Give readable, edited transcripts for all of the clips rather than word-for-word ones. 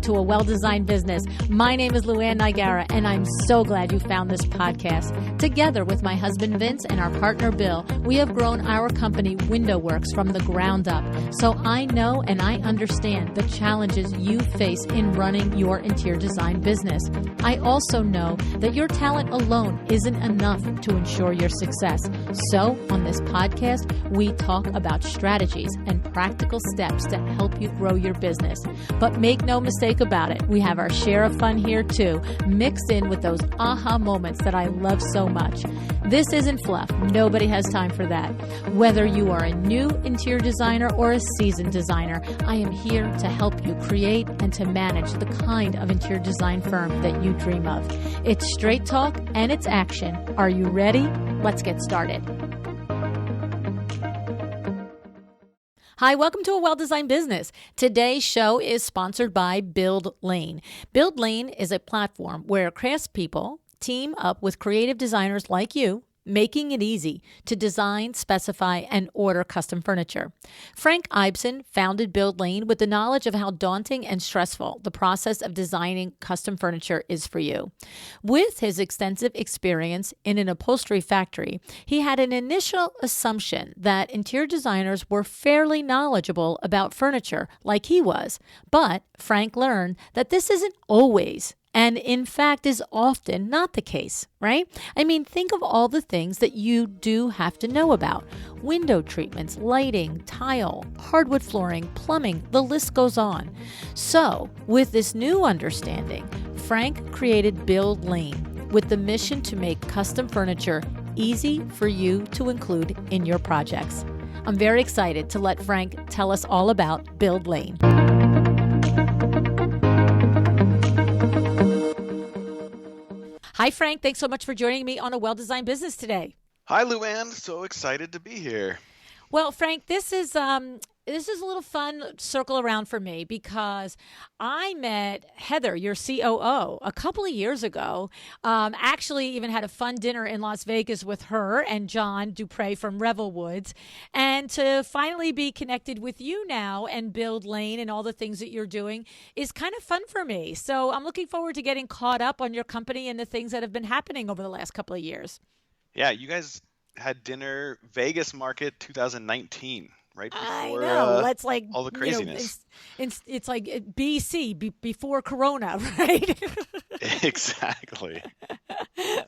to A Well-Designed Business. My name is LuAnn and I'm so glad you found this podcast. Together with my husband Vince and our partner Bill, we have grown our company WindowWorks from the ground up. So I know and I understand the challenges you face in running your interior design business. I also know that your talent alone isn't enough to ensure your success. So on this podcast, we talk about strategies and practical steps to help you grow your business. But make no mistake about it, we have our share of fun here too, mixed in with those aha moments that I love so much. This isn't fluff. Nobody has time for that. Whether you are a new interior designer or a seasoned designer, I am here to help you create and to manage the kind of interior design firm that you dream of. It's straight talk and it's action. Are you ready? Let's get started. Hi, welcome to A Well-Designed Business. Today's show is sponsored by Buildlane. Buildlane is a platform where craftspeople team up with creative designers like you, making it easy to design, specify, and order custom furniture. Frank Eybsen founded Buildlane with the knowledge of how daunting and stressful the process of designing custom furniture is for you. With his extensive experience in an upholstery factory, he had an initial assumption that interior designers were fairly knowledgeable about furniture like he was. But Frank learned that this isn't always and in fact is often not the case, right? I mean, think of all the things that you do have to know about. Window treatments, lighting, tile, hardwood flooring, plumbing, the list goes on. So, with this new understanding, Frank created Buildlane with the mission to make custom furniture easy for you to include in your projects. I'm very excited to let Frank tell us all about Buildlane. Hi, Frank. Thanks so much for joining me on A Well-Designed Business today. Hi, LuAnn. So excited to be here. Well, Frank, this is a little fun circle around for me because I met Heather, your COO, a couple of years ago. Actually, even had a fun dinner in Las Vegas with her and John Dupre from Revel Woods. And to finally be connected with you now and Buildlane and all the things that you're doing is kind of fun for me. So I'm looking forward to getting caught up on your company and the things that have been happening over the last couple of years. Yeah, you guys had dinner Vegas Market 2019. Right before I know. That's like all the craziness. It's like BC, before Corona, right? Exactly.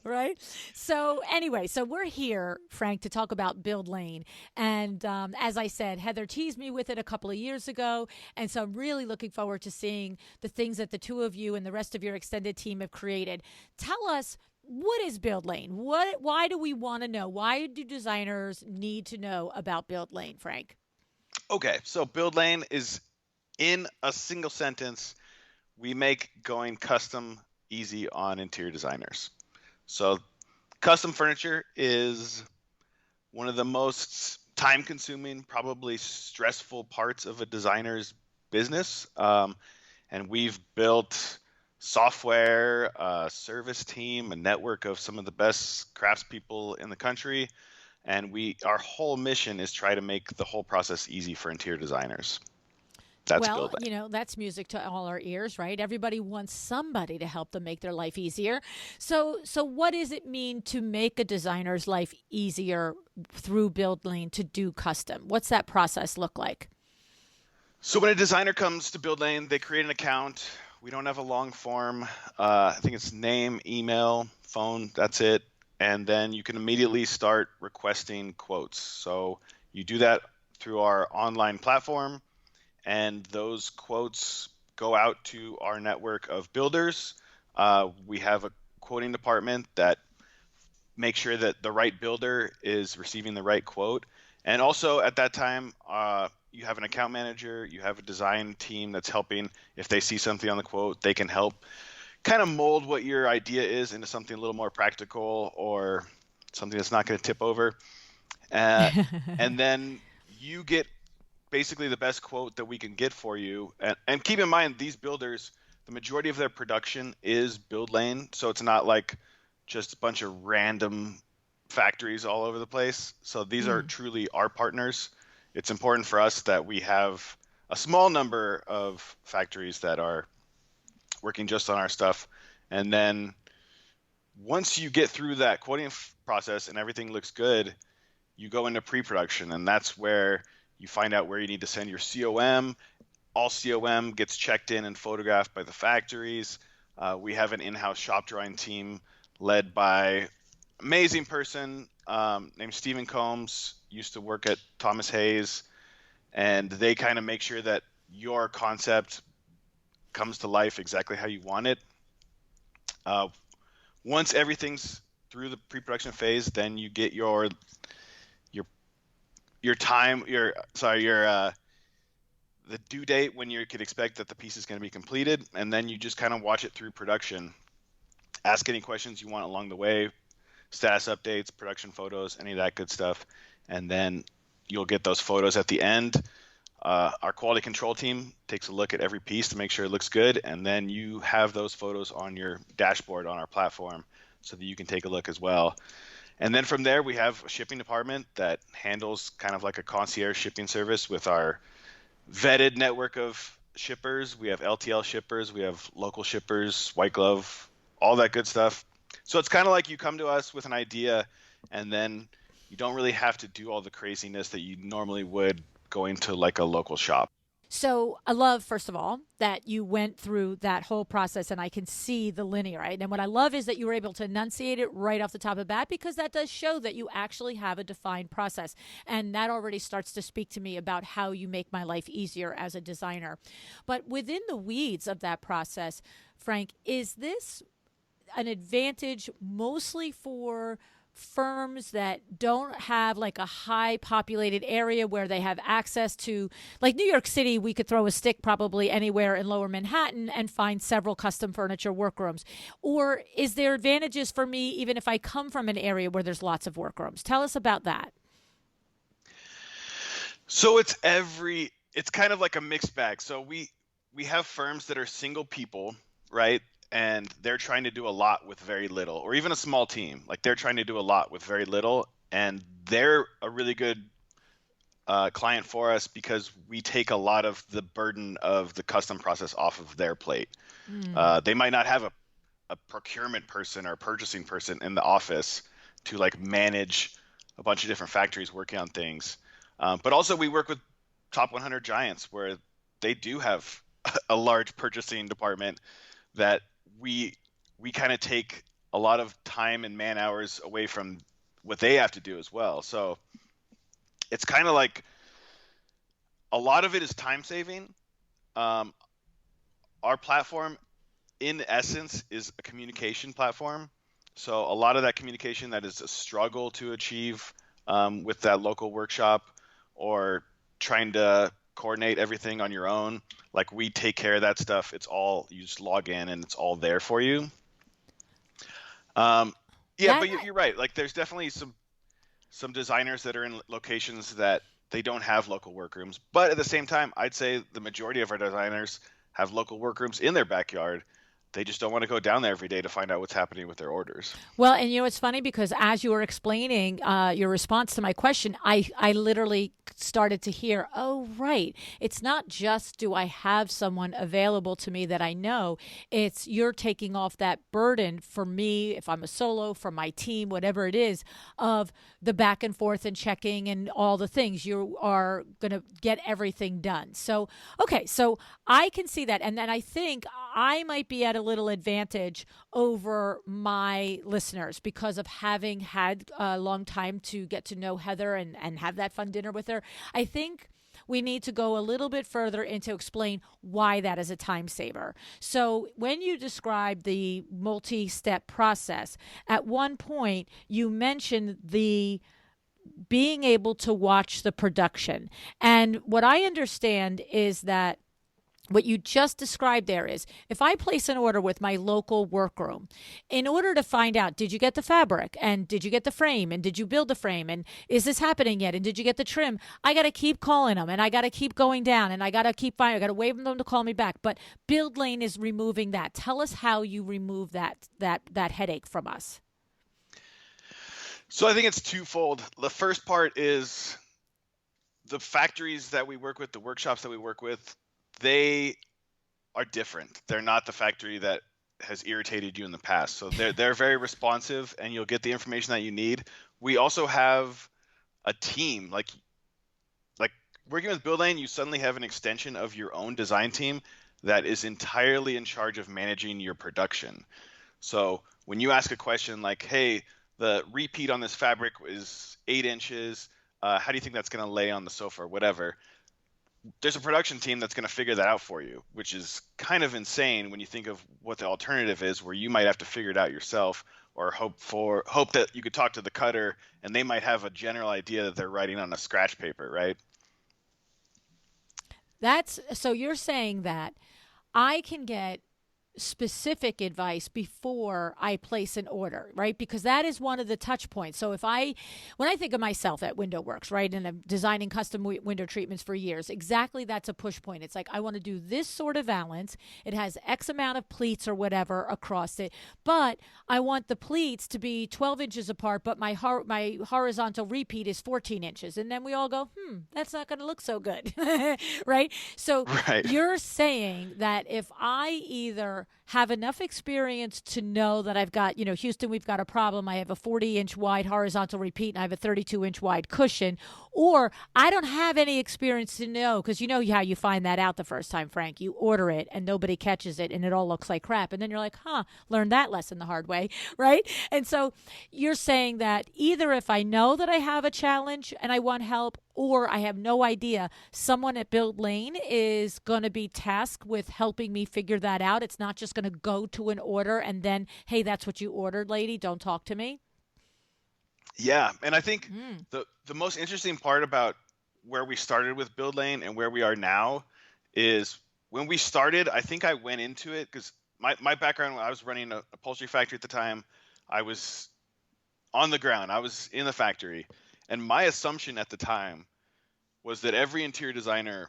Right. So anyway, so we're here, Frank, to talk about Buildlane. And as I said, Heather teased me with it a couple of years ago. And so I'm really looking forward to seeing the things that the two of you and the rest of your extended team have created. Tell us, what is Buildlane? Why do we want to know? Why do designers need to know about Buildlane, Frank? Okay, so Buildlane is, in a single sentence, we make going custom easy on interior designers. So custom furniture is one of the most time-consuming, probably stressful parts of a designer's business. And we've built software, a service team, a network of some of the best craftspeople in the country. And our whole mission is try to make the whole process easy for interior designers. That's Buildlane. You know, that's music to all our ears, right? Everybody wants somebody to help them make their life easier. So what does it mean to make a designer's life easier through Buildlane to do custom? What's that process look like? So when a designer comes to Buildlane, they create an account. We don't have a long form. I think it's name, email, phone, that's it. And then you can immediately start requesting quotes. So you do that through our online platform, and those quotes go out to our network of builders. We have a quoting department that makes sure that the right builder is receiving the right quote. And also at that time, you have an account manager, you have a design team that's helping. If they see something on the quote, they can help kind of mold what your idea is into something a little more practical or something that's not going to tip over. And then you get basically the best quote that we can get for you. And keep in mind, these builders, the majority of their production is Buildlane. So it's not like just a bunch of random factories all over the place. So these are truly our partners. It's important for us that we have a small number of factories that are working just on our stuff. And then once you get through that quoting process and everything looks good, you go into pre-production, and that's where you find out where you need to send your COM. All COM gets checked in and photographed by the factories. We have an in-house shop drawing team led by amazing person named Stephen Combs, used to work at Thomas Hayes, and they kind of make sure that your concept comes to life exactly how you want it. Once everything's through the pre-production phase, then you get your the due date when you could expect that the piece is going to be completed, and then you just kind of watch it through production. Ask any questions you want along the way, status updates, production photos, any of that good stuff, and then you'll get those photos at the end. Our quality control team takes a look at every piece to make sure it looks good, and then you have those photos on your dashboard on our platform so that you can take a look as well. And then from there, we have a shipping department that handles kind of like a concierge shipping service with our vetted network of shippers. We have LTL shippers, we have local shippers, white glove, all that good stuff. So it's kind of like you come to us with an idea, and then you don't really have to do all the craziness that you normally would going to like a local shop. So I love, first of all, that you went through that whole process, and I can see the linear, right? And what I love is that you were able to enunciate it right off the top of the bat, because that does show that you actually have a defined process. And that already starts to speak to me about how you make my life easier as a designer. But within the weeds of that process, Frank, is this an advantage mostly for firms that don't have like a high populated area where they have access to, like New York City, we could throw a stick probably anywhere in lower Manhattan and find several custom furniture workrooms? Or is there advantages for me even if I come from an area where there's lots of workrooms? Tell us about that. So it's kind of like a mixed bag. So we have firms that are single people, right? And they're trying to do a lot with very little, or even a small team. Like they're trying to do a lot with very little, and they're a really good client for us because we take a lot of the burden of the custom process off of their plate. They might not have a procurement person or a purchasing person in the office to like manage a bunch of different factories working on things. But also we work with top 100 giants where they do have a large purchasing department that we kind of take a lot of time and man hours away from what they have to do as well. So it's kind of like a lot of it is time saving. Our platform in essence is a communication platform. So a lot of that communication that is a struggle to achieve with that local workshop, or trying to coordinate everything on your own, like we take care of that stuff. It's all, you just log in and it's all there for you. But you're right. Like there's definitely some designers that are in locations that they don't have local workrooms, but at the same time, I'd say the majority of our designers have local workrooms in their backyard. They just don't want to go down there every day to find out what's happening with their orders. Well, and you know, it's funny because as you were explaining your response to my question, I literally started to hear, oh, right. It's not just do I have someone available to me that I know. It's you're taking off that burden for me, if I'm a solo, for my team, whatever it is, of the back and forth and checking and all the things. You are going to get everything done. So, okay, so I can see that. And then I think I might be at a little advantage over my listeners because of having had a long time to get to know Heather and have that fun dinner with her. I think we need to go a little bit further into explain why that is a time saver. So when you describe the multi-step process, at one point you mentioned the being able to watch the production. And what I understand is that what you just described there is if I place an order with my local workroom, in order to find out, did you get the fabric and did you get the frame and did you build the frame and is this happening yet and did you get the trim? I got to keep calling them and I got to keep going down and I got to keep finding, I got to wait for them to call me back. But Buildlane is removing that. Tell us how you remove that headache from us. So I think it's twofold. The first part is the factories that we work with, the workshops that we work with, they are different. They're not the factory that has irritated you in the past. So they're very responsive, and you'll get the information that you need. We also have a team. Like working with Buildlane, you suddenly have an extension of your own design team that is entirely in charge of managing your production. So when you ask a question like, hey, the repeat on this fabric is 8 inches, how do you think that's going to lay on the sofa or whatever? There's a production team that's going to figure that out for you, which is kind of insane when you think of what the alternative is, where you might have to figure it out yourself, or hope that you could talk to the cutter and they might have a general idea that they're writing on a scratch paper, right? So you're saying that I can get specific advice before I place an order, right? Because that is one of the touch points. So when I think of myself at Window Works, right, and I'm designing custom window treatments for years, exactly that's a push point. It's like, I want to do this sort of valance. It has X amount of pleats or whatever across it, but I want the pleats to be 12 inches apart, but my horizontal repeat is 14 inches. And then we all go, that's not going to look so good, right? So Right. you're saying that if I either have enough experience to know that I've got, Houston, we've got a problem. I have a 40-inch wide horizontal repeat and I have a 32-inch wide cushion, or I don't have any experience to know, because you know how you find that out the first time, Frank. You order it and nobody catches it and it all looks like crap. And then you're like, learned that lesson the hard way, right? And so you're saying that either if I know that I have a challenge and I want help, or I have no idea, someone at Buildlane is going to be tasked with helping me figure that out. It's not just going to go to an order and then, hey, that's what you ordered, lady. Don't talk to me. Yeah, and I think the most interesting part about where we started with Buildlane and where we are now is when we started, I think I went into it because my background, I was running a upholstery factory at the time. I was on the ground. I was in the factory. And my assumption at the time was that every interior designer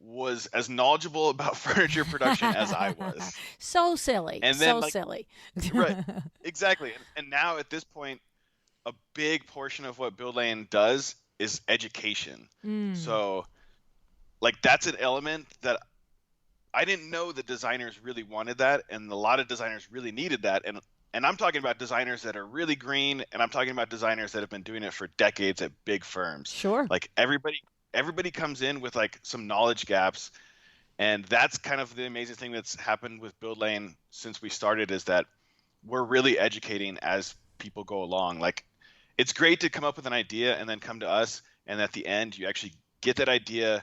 was as knowledgeable about furniture production as I was. So silly. And then, silly. Right, exactly. And now at this point, a big portion of what Buildlane does is education. So, that's an element that I didn't know that designers really wanted that, and a lot of designers really needed that. And I'm talking about designers that are really green, and I'm talking about designers that have been doing it for decades at big firms. Sure. Like everybody comes in with some knowledge gaps, and that's kind of the amazing thing that's happened with Buildlane since we started, is that we're really educating as people go along. It's great to come up with an idea and then come to us, and at the end you actually get that idea,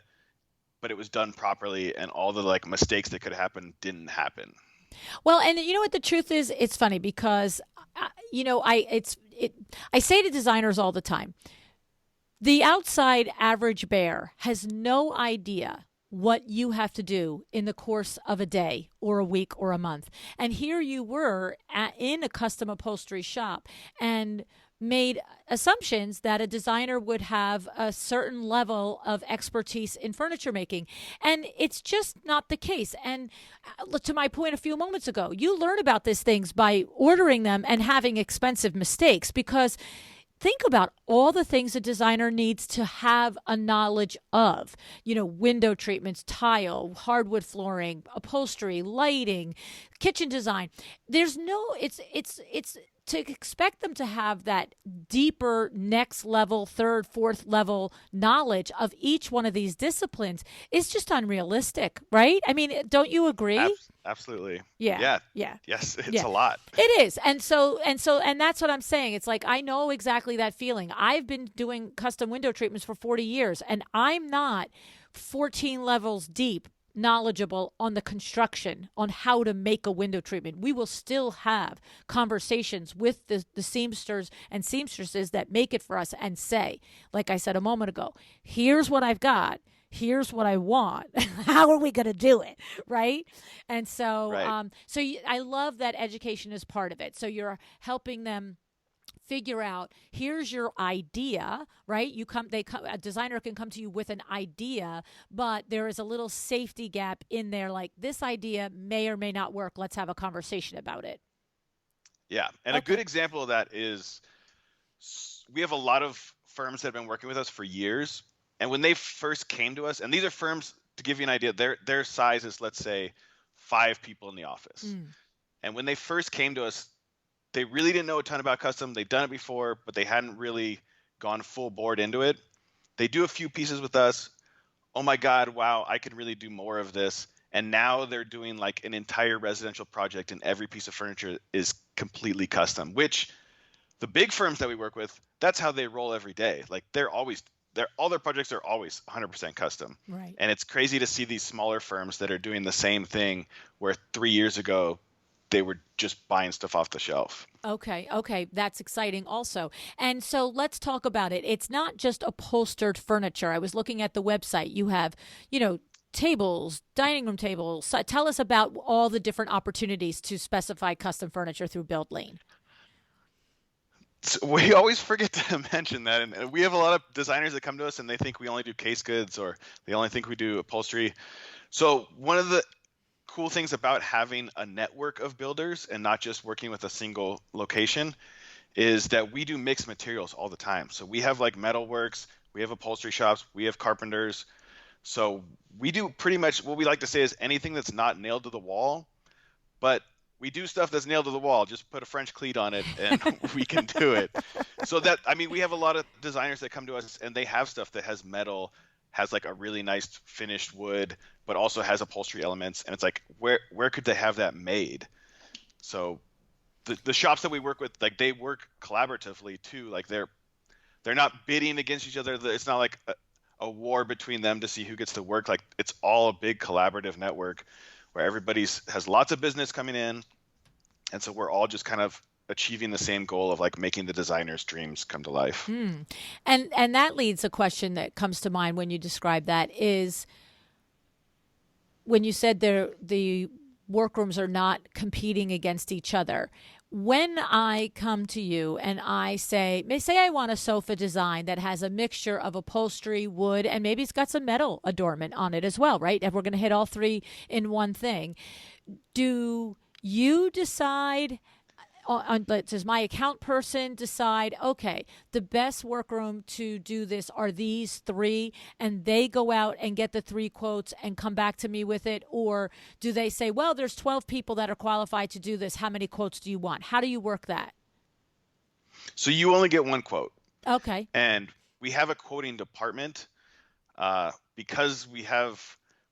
but it was done properly, and all the mistakes that could happen didn't happen. Well, and you know what the truth is? It's funny because, I say to designers all the time, the outside average bear has no idea what you have to do in the course of a day or a week or a month. And here you were in a custom upholstery shop and made assumptions that a designer would have a certain level of expertise in furniture making. And it's just not the case. And to my point a few moments ago, you learn about these things by ordering them and having expensive mistakes, because think about all the things a designer needs to have a knowledge of, window treatments, tile, hardwood flooring, upholstery, lighting, kitchen design. It's to expect them to have that deeper next level, third, fourth level knowledge of each one of these disciplines is just unrealistic, right? I mean, don't you agree? Absolutely. Yeah. Yes, it's a lot. It is. And that's what I'm saying. It's like, I know exactly that feeling. I've been doing custom window treatments for 40 years, and I'm not 14 levels deep knowledgeable on the construction, on how to make a window treatment. We will still have conversations with the seamsters and seamstresses that make it for us and say, like I said a moment ago, here's what I've got. Here's what I want. How are we going to do it? Right. And so, Right. I love that education is part of it. So you're helping them figure out, here's your idea, right? A designer can come to you with an idea, but there is a little safety gap in there. Like, this idea may or may not work. Let's have a conversation about it. Yeah. And a good example of that is we have a lot of firms that have been working with us for years. And when they first came to us, and these are firms to give you an idea, their size is, let's say, 5 people in the office. And when they first came to us, they really didn't know a ton about custom. They'd done it before, but they hadn't really gone full board into it. They do a few pieces with us. Oh my God, wow, I could really do more of this. And now they're doing like an entire residential project, and every piece of furniture is completely custom, which the big firms that we work with, that's how they roll every day. Like all their projects are always 100% custom. Right. And it's crazy to see these smaller firms that are doing the same thing where 3 years ago they were just buying stuff off the shelf. Okay, that's exciting also. And so let's talk about it. It's not just upholstered furniture. I was looking at the website. You have, tables, dining room tables. So tell us about all the different opportunities to specify custom furniture through Buildlane. So we always forget to mention that, and we have a lot of designers that come to us and they think we only do case goods, or they only think we do upholstery. So one of the cool things about having a network of builders and not just working with a single location is that we do mixed materials all the time. So we have like metalworks, we have upholstery shops, we have carpenters. So we do pretty much what we like to say is anything that's not nailed to the wall, but we do stuff that's nailed to the wall. Just put a French cleat on it and we can do it. So we have a lot of designers that come to us and they have stuff that has metal, has like a really nice finished wood, but also has upholstery elements. And it's like, where could they have that made? So the shops that we work with, like they work collaboratively too. Like they're not bidding against each other. It's not like a war between them to see who gets to work. Like it's all a big collaborative network where everybody's has lots of business coming in. And so we're all just kind of achieving the same goal of like making the designer's dreams come to life. And that leads a question that comes to mind when you describe that is when you said the workrooms are not competing against each other. When I come to you and I say I want a sofa design that has a mixture of upholstery, wood, and maybe it's got some metal adornment on it as well, right? And we're going to hit all three in one thing. Do you decide, does my account person decide, okay, the best workroom to do this are these three, and they go out and get the 3 quotes and come back to me with it? Or do they say, well, there's 12 people that are qualified to do this. How many quotes do you want? How do you work that? So you only get 1 quote. Okay. And we have a quoting department because we have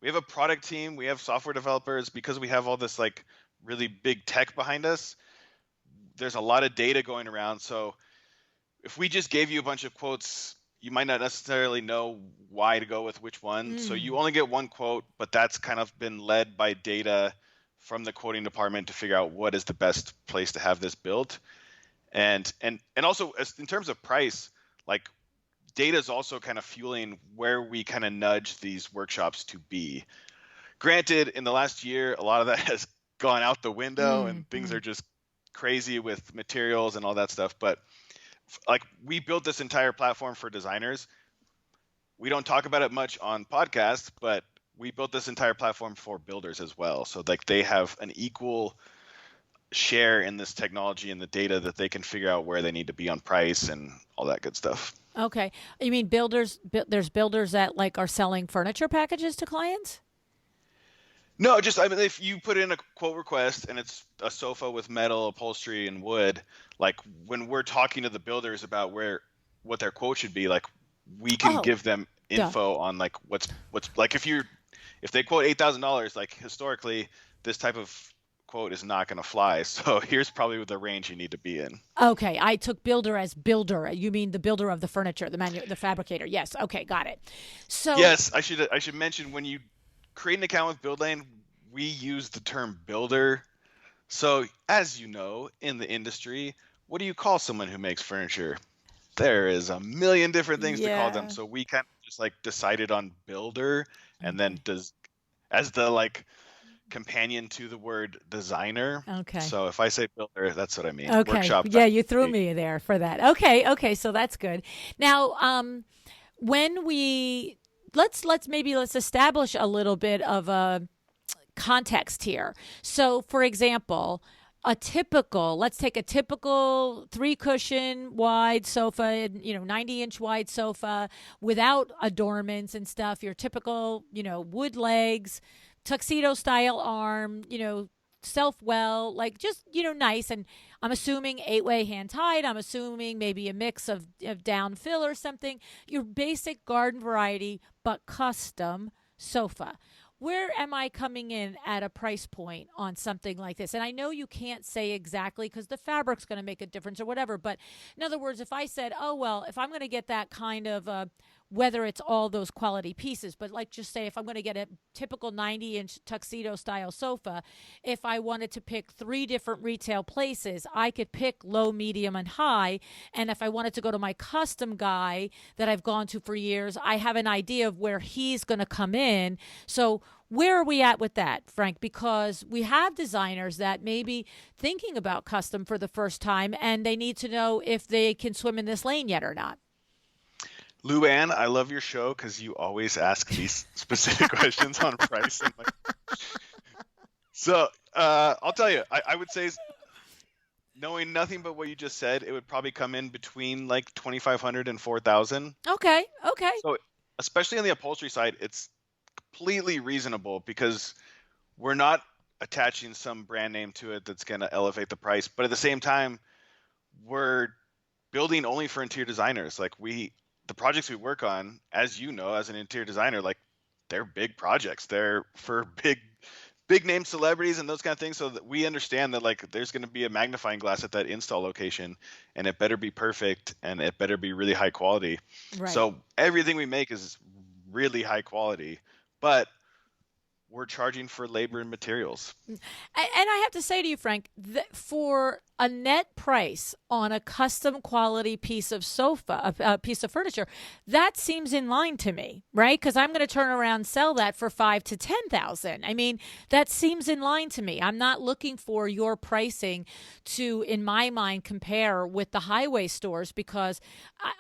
a product team, we have software developers, because we have all this like really big tech behind us. There's a lot of data going around. So if we just gave you a bunch of quotes, you might not necessarily know why to go with which one. So you only get 1 quote, but that's kind of been led by data from the quoting department to figure out what is the best place to have this built. And also in terms of price, like data is also kind of fueling where we kind of nudge these workshops to be. Granted, in the last year, a lot of that has gone out the window and things are just crazy with materials and all that stuff. But like we built this entire platform for designers. We don't talk about it much on podcasts, but we built this entire platform for builders as well. So like they have an equal share in this technology and the data that they can figure out where they need to be on price and all that good stuff. Okay. You mean builders, there's builders that like are selling furniture packages to clients? No, if you put in a quote request and it's a sofa with metal, upholstery, and wood, like when we're talking to the builders about what their quote should be, like we can give them info on like what's like if they quote $8,000, like historically this type of quote is not going to fly. So here's probably the range you need to be in. Okay, I took builder as builder. You mean the builder of the furniture, the fabricator? Yes. Okay, got it. So yes, I should mention when you create an account with Buildlane, we use the term builder. So as you know, in the industry, what do you call someone who makes furniture? There is a million different things to call them. So we kind of just like decided on builder and then as the like companion to the word designer. Okay. So if I say builder, that's what I mean. Okay. Workshop. Yeah, you threw me there for that. Okay. So that's good. Now, when we let's establish a little bit of a context here. So, for example, let's take a typical 3 cushion wide sofa, 90-inch wide sofa without adornments and stuff, your typical, wood legs, tuxedo style arm, self well, like just, nice. And I'm assuming 8-way hand tied. I'm assuming maybe a mix of down fill or something. Your basic garden variety, but custom sofa. Where am I coming in at a price point on something like this? And I know you can't say exactly because the fabric's going to make a difference or whatever. But in other words, if I said, oh, well, if I'm going to get that kind of, whether it's all those quality pieces, but like just say if I'm going to get a typical 90-inch tuxedo style sofa, if I wanted to pick 3 different retail places, I could pick low, medium, and high. And if I wanted to go to my custom guy that I've gone to for years, I have an idea of where he's going to come in. So where are we at with that, Frank? Because we have designers that may be thinking about custom for the first time and they need to know if they can swim in this lane yet or not. LuAnn, I love your show because you always ask these specific questions on price. So I'll tell you, I would say, knowing nothing but what you just said, it would probably come in between like 2,500 and 4,000. Okay. So especially on the upholstery side, it's completely reasonable because we're not attaching some brand name to it that's going to elevate the price. But at the same time, we're building only for interior designers. Like the projects we work on, as you know, as an interior designer, like they're big projects. They're for big name celebrities and those kind of things. So that we understand that like there's going to be a magnifying glass at that install location and it better be perfect and it better be really high quality. Right. So everything we make is really high quality, but we're charging for labor and materials. And I have to say to you, Frank, that for a net price on a custom quality piece of sofa, a piece of furniture, that seems in line to me, right? Because I'm going to turn around and sell that for $5,000 to $10,000. I mean, that seems in line to me. I'm not looking for your pricing to, in my mind, compare with the highway stores because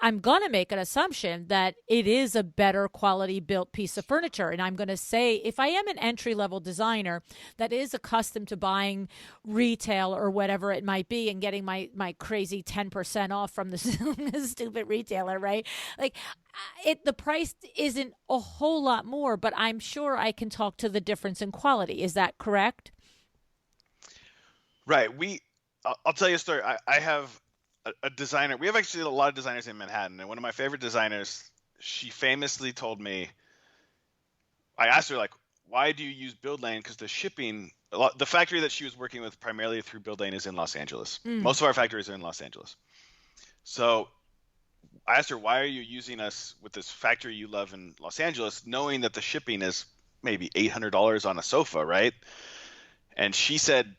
I'm going to make an assumption that it is a better quality built piece of furniture. And I'm going to say, if I am an entry-level designer that is accustomed to buying retail or whatever it might be and getting my crazy 10% off from the stupid retailer, right? Like the price isn't a whole lot more, but I'm sure I can talk to the difference in quality. Is that correct? Right. I'll tell you a story. I have a designer. We have actually a lot of designers in Manhattan, and one of my favorite designers, she famously told me, I asked her, like, why do you use Buildlane? Because the shipping, the factory that she was working with primarily through Buildlane is in Los Angeles. Most of our factories are in Los Angeles. So I asked her, why are you using us with this factory you love in Los Angeles, knowing that the shipping is maybe $800 on a sofa, right? And she said,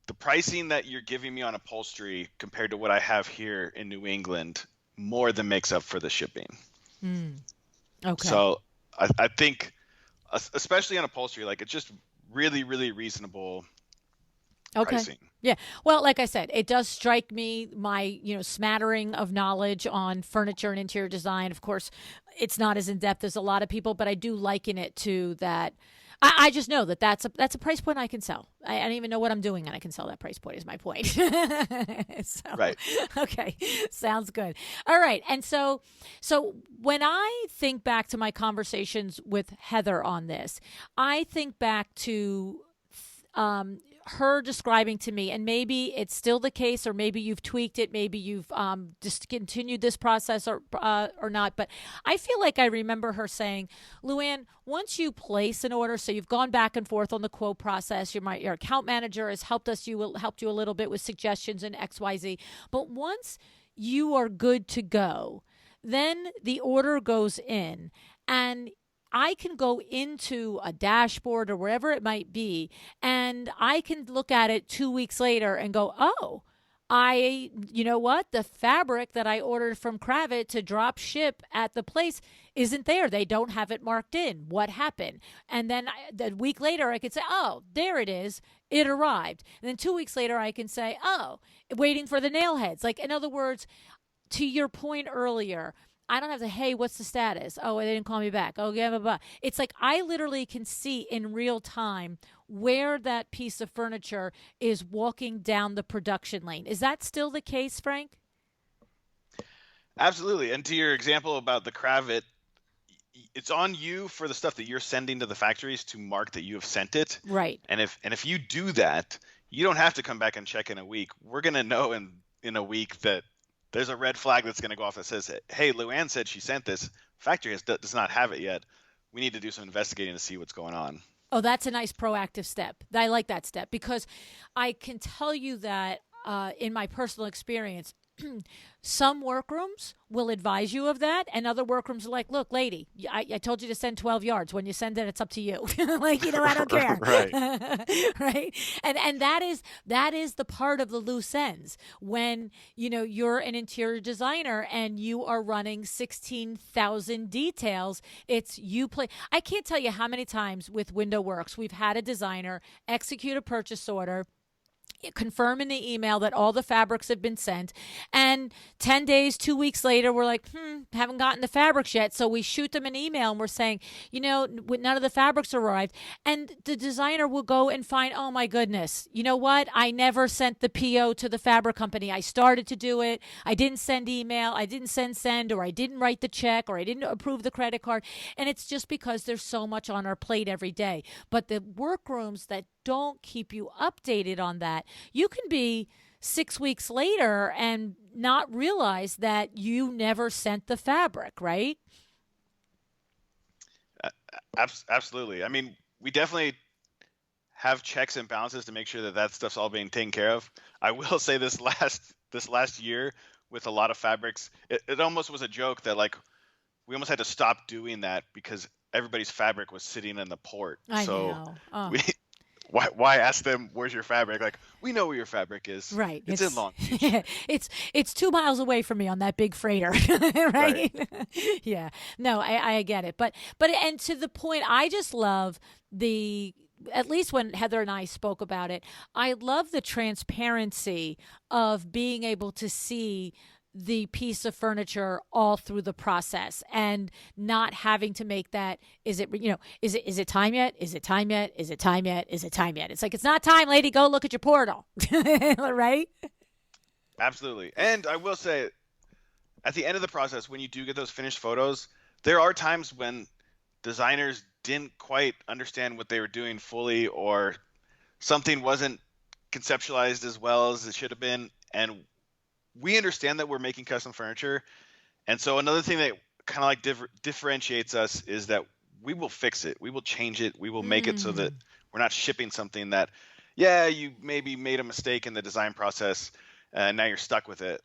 the pricing that you're giving me on upholstery compared to what I have here in New England more than makes up for the shipping. Okay. So I think, especially on upholstery, like it's just really, really reasonable pricing. Yeah. Well, like I said, it does strike me, my, smattering of knowledge on furniture and interior design. Of course, it's not as in-depth as a lot of people, but I do liken it to that. I just know that's a price point I can sell. I don't even know what I'm doing and I can sell that price point is my point. Right. Okay. Sounds good. All right. And so when I think back to my conversations with Heather on this, I think back to her describing to me, and maybe it's still the case, or maybe you've tweaked it, maybe you've discontinued this process or not. But I feel like I remember her saying, LuAnn, once you place an order, so you've gone back and forth on the quote process, your account manager has helped you a little bit with suggestions and XYZ. But once you are good to go, then the order goes in, and I can go into a dashboard or wherever it might be, and I can look at it 2 weeks later and go, oh, you know what? The fabric that I ordered from Kravit to drop ship at the place isn't there. They don't have it marked in. What happened? And then a week later, I could say, oh, there it is. It arrived. And then 2 weeks later, I can say, oh, waiting for the nail heads. Like, in other words, to your point earlier, I don't have to, hey, what's the status? Oh, they didn't call me back. Oh, yeah, blah, blah. It's like I literally can see in real time where that piece of furniture is walking down the production lane. Is that still the case, Frank? Absolutely. And to your example about the Cravat, it's on you for the stuff that you're sending to the factories to mark that you have sent it. Right. And if you do that, you don't have to come back and check in a week. We're going to know in a week that there's a red flag that's going to go off that says, hey, LuAnn said she sent this. Factory does not have it yet. We need to do some investigating to see what's going on. Oh, that's a nice proactive step. I like that step because I can tell you that in my personal experience, some workrooms will advise you of that, and other workrooms are like, look, lady, I told you to send 12 yards. When you send it, it's up to you. Like, I don't care. Right. Right. And that is the part of the loose ends when, you're an interior designer and you are running 16,000 details. It's you play. I can't tell you how many times with Window Works we've had a designer execute a purchase order, confirm in the email that all the fabrics have been sent, and 10 days, 2 weeks later, we're like, haven't gotten the fabrics yet. So we shoot them an email and we're saying, none of the fabrics arrived. And the designer will go and find, oh my goodness, you know what? I never sent the PO to the fabric company. I started to do it. I didn't send email. I didn't send, or I didn't write the check, or I didn't approve the credit card. And it's just because there's so much on our plate every day. But the workrooms that don't keep you updated on that, you can be 6 weeks later and not realize that you never sent the fabric, right? Absolutely. I mean, we definitely have checks and balances to make sure that stuff's all being taken care of. I will say this last year with a lot of fabrics, it almost was a joke that like we almost had to stop doing that because everybody's fabric was sitting in the port. I know. Oh. Why ask them, where's your fabric? Like, we know where your fabric is. Right. It's in Long Beach. It's 2 miles away from me on that big freighter. Right? Yeah. No, I get it. But and to the point, I just love at least when Heather and I spoke about it, I love the transparency of being able to see the piece of furniture all through the process and not having to make that, is it time yet? Is it time yet? Is it time yet? Is it time yet? It's like, it's not time, lady. Go look at your portal. Right? Absolutely. And I will say, at the end of the process, when you do get those finished photos, there are times when designers didn't quite understand what they were doing fully, or something wasn't conceptualized as well as it should have been. And we understand that we're making custom furniture. And so another thing that kind of like differentiates us is that we will fix it. We will change it. We will make it so that we're not shipping something that, you maybe made a mistake in the design process and now you're stuck with it.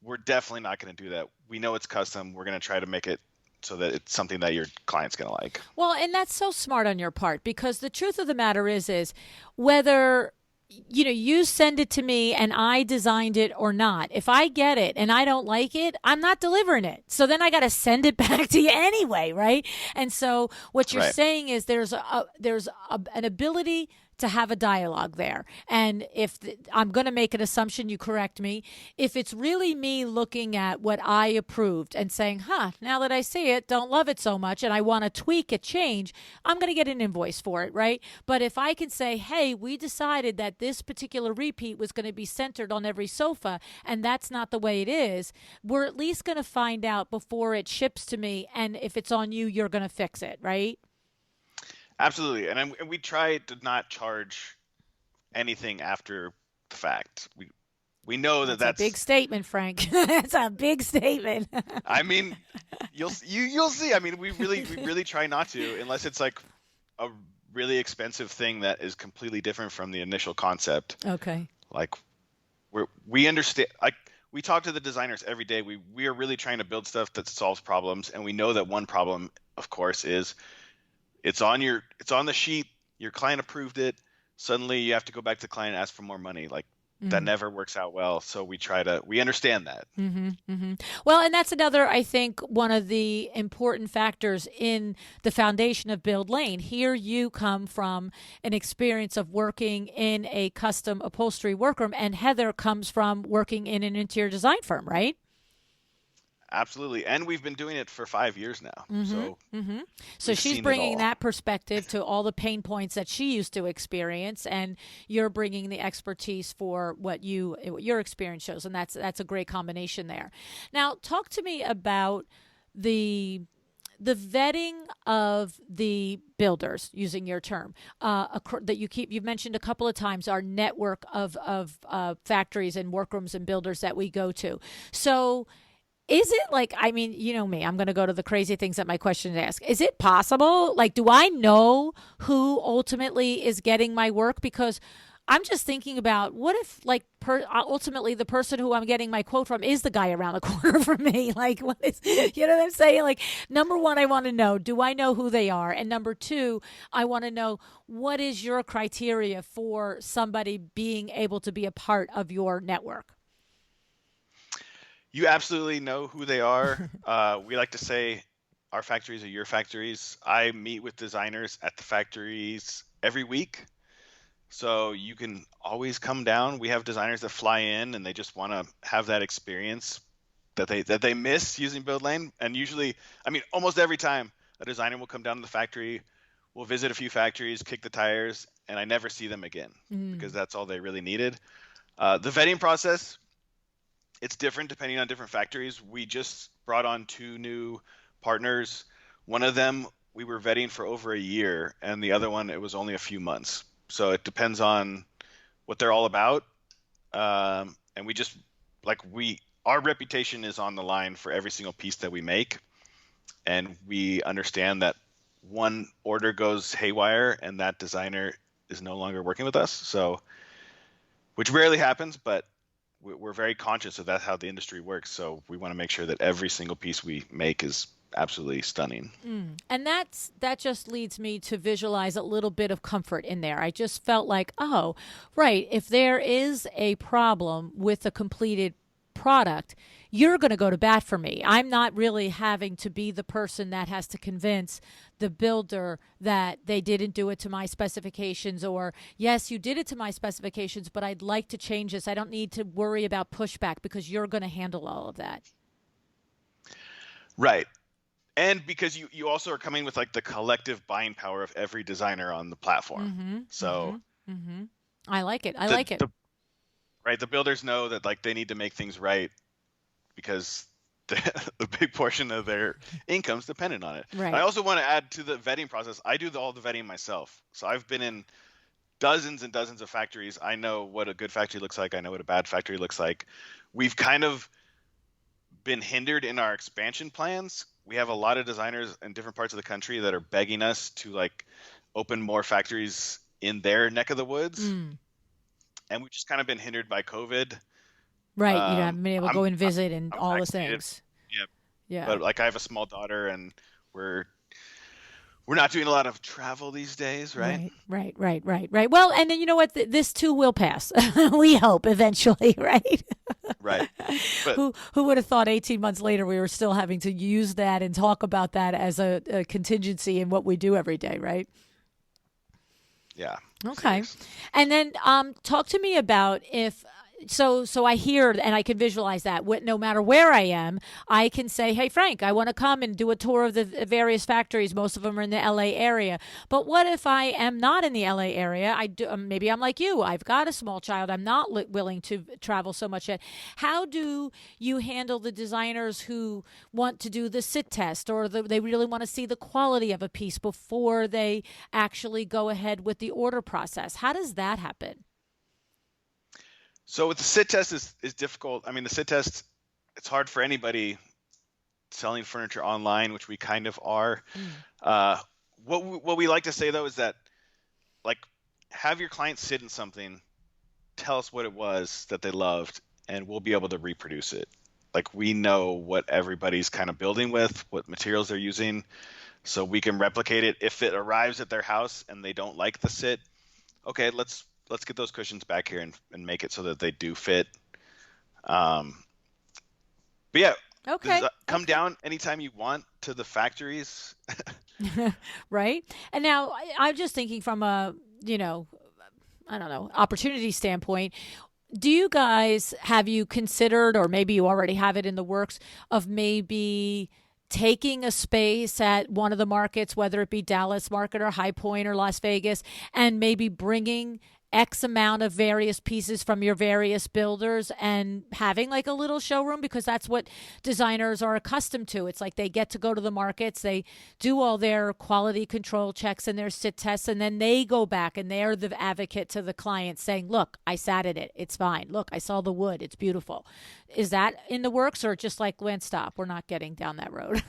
We're definitely not going to do that. We know it's custom. We're going to try to make it so that it's something that your client's going to like. Well, and that's so smart on your part, because the truth of the matter is whether you send it to me and I designed it or not, if I get it and I don't like it, I'm not delivering it. So then I got to send it back to you anyway, right? And so what you're saying is there's an ability to have a dialogue there. And if I'm going to make an assumption, you correct me. If it's really me looking at what I approved and saying, now that I see it, don't love it so much, and I want to tweak it, change, I'm going to get an invoice for it, right? But if I can say, hey, we decided that this particular repeat was going to be centered on every sofa, and that's not the way it is, we're at least going to find out before it ships to me. And if it's on you, you're going to fix it, right? Absolutely. And we try to not charge anything after the fact. We know that's a big statement, Frank. That's a big statement. I mean, you'll see. I mean, we really try not to, unless it's like a really expensive thing that is completely different from the initial concept. Okay. Like we understand, like we talk to the designers every day. We are really trying to build stuff that solves problems, and we know that one problem, of course, is it's on the sheet, your client approved it, suddenly you have to go back to the client and ask for more money. Like that never works out well. So we understand that. Well, and that's another, I think, one of the important factors in the foundation of Buildlane. Here you come from an experience of working in a custom upholstery workroom, and Heather comes from working in an interior design firm, right? absolutely. And we've been doing it for 5 years now. So So we've she's seen it bringing all. that perspective to all the pain points that she used to experience, and you're bringing the expertise for what your experience shows, and that's a great combination there. Now, talk to me about the the vetting of the builders, using your term, that you've mentioned a couple of times, our network of factories and workrooms and builders that we go to. So is it like, I mean, you know me, I'm going to go to the crazy things that my questions ask. Is it possible? Like, do I know who ultimately is getting my work? Because I'm just thinking about what if, like, ultimately the person who I'm getting my quote from is the guy around the corner from me. Like, what is, you know what I'm saying? Like, number one, I want to know, do I know who they are? And number two, I want to know, what is your criteria for somebody being able to be a part of your network? You absolutely know who they are. We like to say our factories are your factories. I meet with designers at the factories every week. So you can always come down. We have designers that fly in and they just want to have that experience that they miss using Buildlane. And usually, I mean, almost every time a designer will come down to the factory, we'll visit a few factories, kick the tires, and I never see them again because that's all they really needed. The vetting process, it's different depending on different factories. We just brought on two new partners. One of them we were vetting for over a year, and the other one it was only a few months. So it depends on what they're all about. And we just our reputation is on the line for every single piece that we make, and we understand that one order goes haywire and that designer is no longer working with us. So, which rarely happens, but we're very conscious of that, how the industry works. So we want to make sure that every single piece we make is absolutely stunning. And that just leads me to visualize a little bit of comfort in there. I just felt like, oh, right, if there is a problem with a completed product, you're going to go to bat for me. I'm not really having to be the person that has to convince the builder that they didn't do it to my specifications, or yes, you did it to my specifications, but I'd like to change this. I don't need to worry about pushback because you're going to handle all of that. Right. And because you also are coming with like the collective buying power of every designer on the platform. So I like it. I like it. Right. The builders know that like they need to make things right because the big portion of their income's dependent on it. Right. I also want to add to the vetting process. I do all the vetting myself. So I've been in dozens and dozens of factories. I know what a good factory looks like. I know what a bad factory looks like. We've kind of been hindered in our expansion plans. We have a lot of designers in different parts of the country that are begging us to like open more factories in their neck of the woods. And we've just kind of been hindered by COVID. Right. You haven't been able to go and visit and all the things. Yeah. Yeah. But like I have a small daughter and we're not doing a lot of travel these days, right? Right. Well, and then you know what? This too will pass. We hope eventually, right? Right. But who would have thought 18 months later we were still having to use that and talk about that as a contingency in what we do every day, right? Yeah. Okay. And then talk to me about if so I hear and I can visualize that no matter where I am, I can say, hey, Frank, I want to come and do a tour of the various factories. Most of them are in the LA area. But what if I am not in the LA area? Maybe I'm like you. I've got a small child. I'm not willing to travel so much yet. How do you handle the designers who want to do the sit test, or they really want to see the quality of a piece before they actually go ahead with the order process? How does that happen? So with the sit test is difficult. I mean, the sit test, it's hard for anybody selling furniture online, which we kind of are. What we like to say though is that, like, have your clients sit in something, tell us what it was that they loved, and we'll be able to reproduce it. Like, we know what everybody's kind of building with, what materials they're using, so we can replicate it. If it arrives at their house and they don't like the sit, okay, let's get those cushions back here and make it so that they do fit. But yeah, okay. Come down anytime you want to the factories. Right. And now I'm just thinking from a, I don't know, opportunity standpoint. Do you guys, have you considered, or maybe you already have it in the works, of maybe taking a space at one of the markets, whether it be Dallas market or High Point or Las Vegas, and maybe bringing X amount of various pieces from your various builders and having like a little showroom? Because that's what designers are accustomed to. It's like they get to go to the markets, they do all their quality control checks and their sit tests, and then they go back and they're the advocate to the client saying, look, I sat at it, it's fine. Look, I saw the wood, it's beautiful. Is that in the works, or just like, Lance, stop, we're not getting down that road?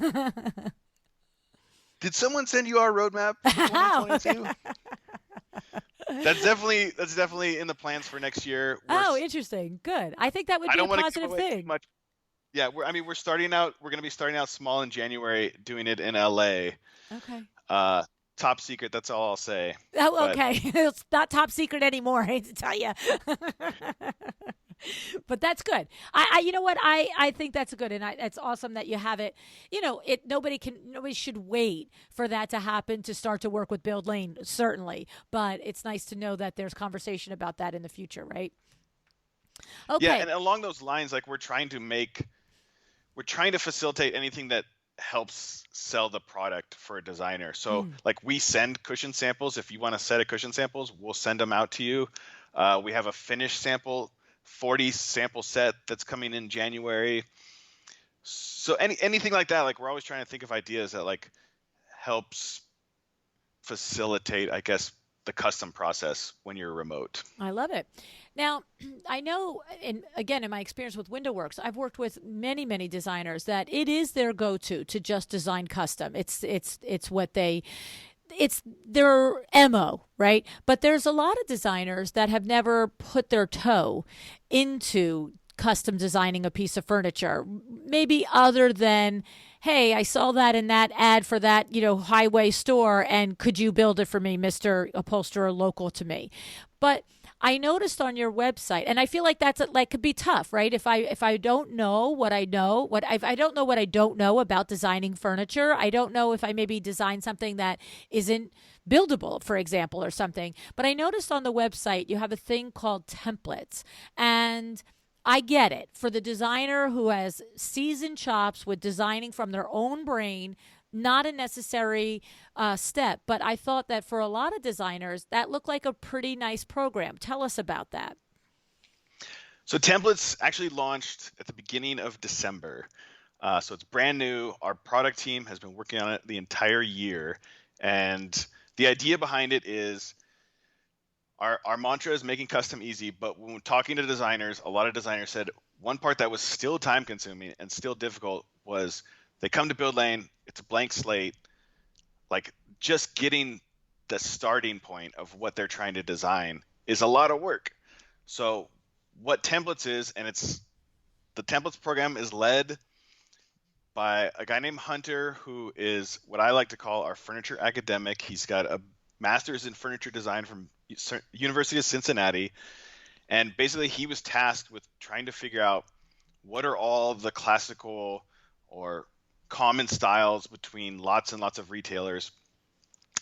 Did someone send you our roadmap for 2022? That's definitely in the plans for next year. Oh, interesting. Good. I think that would be a positive thing. Much. Yeah, we're starting out. We're going to be starting out small in January, doing it in LA. Okay. Top secret. That's all I'll say. Oh, okay. It's not top secret anymore. I hate to tell you. But that's good. You know what? I think that's good, and it's awesome that you have it. You know, nobody should wait for that to happen to start to work with Buildlane, certainly. But it's nice to know that there's conversation about that in the future, right? Okay. Yeah, and along those lines, like we're trying to facilitate anything that helps sell the product for a designer. So like we send cushion samples. If you want a set of cushion samples, we'll send them out to you. We have a finished sample 40 sample set that's coming in January. So anything like that, like we're always trying to think of ideas that like helps facilitate, I guess, the custom process when you're remote. I love it. Now, I know, and again, in my experience with WindowWorks, I've worked with many, many designers that it is their go-to to just design custom. It's their MO, right? But there's a lot of designers that have never put their toe into custom designing a piece of furniture, maybe other than, hey, I saw that in that ad for that, highway store, and could you build it for me, Mr. Upholsterer local to me? But I noticed on your website, and I feel like that's like could be tough, right? If I don't know what I know, I don't know what I don't know about designing furniture. I don't know if I maybe design something that isn't buildable, for example, or something. But I noticed on the website you have a thing called templates, and I get it. For the designer who has seasoned chops with designing from their own brain, not a necessary step. But I thought that for a lot of designers, that looked like a pretty nice program. Tell us about that. So templates actually launched at the beginning of December. So it's brand new. Our product team has been working on it the entire year. And the idea behind it is our mantra is making custom easy. But when talking to designers, a lot of designers said one part that was still time consuming and still difficult was they come to Buildlane, it's a blank slate, like just getting the starting point of what they're trying to design is a lot of work. So what templates is, and the templates program is led by a guy named Hunter, who is what I like to call our furniture academic. He's got a master's in furniture design from University of Cincinnati. And basically he was tasked with trying to figure out what are all the classical or common styles between lots and lots of retailers,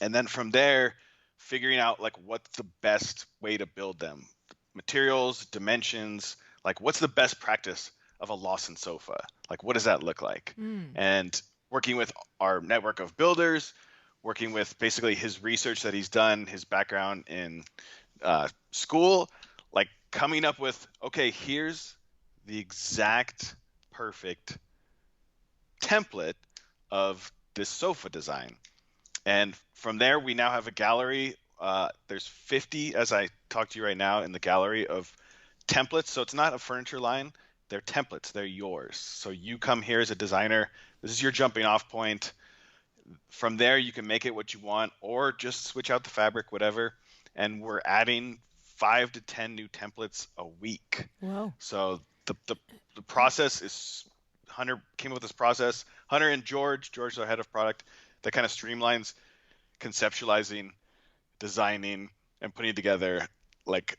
and then from there figuring out like what's the best way to build them, materials, dimensions, like what's the best practice of a Lawson sofa, like what does that look like? And working with our network of builders, working with basically his research that he's done, his background in school, like coming up with, okay, here's the exact perfect template of this sofa design. And from there, we now have a gallery. There's 50, as I talk to you right now, in the gallery of templates. So it's not a furniture line. They're templates. They're yours. So you come here as a designer. This is your jumping off point. From there, you can make it what you want or just switch out the fabric, whatever. And we're adding 5 to 10 new templates a week. Wow. So the process is, Hunter came up with this process. Hunter and George, our head of product, that kind of streamlines conceptualizing, designing, and putting together like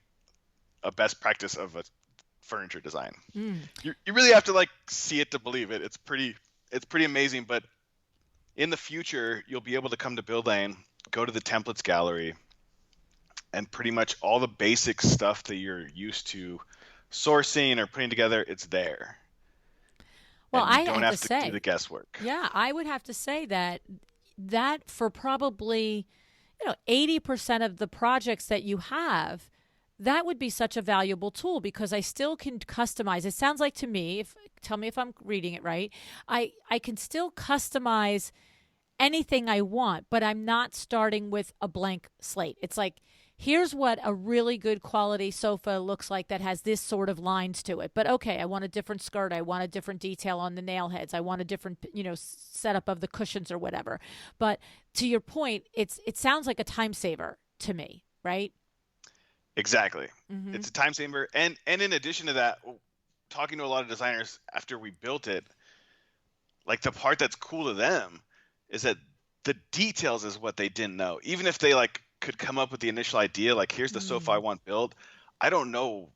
a best practice of a furniture design. You really have to like see it to believe it. It's pretty amazing. But in the future, you'll be able to come to Buildlane, go to the templates gallery, and pretty much all the basic stuff that you're used to sourcing or putting together, it's there. Well, And you I don't have to have to do say, the guesswork. yeah, I would have to say that for probably 80% of the projects that you have, that would be such a valuable tool because I still can customize. It sounds like to me, if tell me if I'm reading it right, I can still customize anything I want, but I'm not starting with a blank slate. It's like, here's what a really good quality sofa looks like that has this sort of lines to it. But okay, I want a different skirt. I want a different detail on the nail heads. I want a different, setup of the cushions or whatever. But to your point, it sounds like a time saver to me, right? Exactly. Mm-hmm. It's a time saver. And in addition to that, talking to a lot of designers after we built it, like the part that's cool to them is that the details is what they didn't know. Even if they like could come up with the initial idea, like here's the sofa I want built, I don't know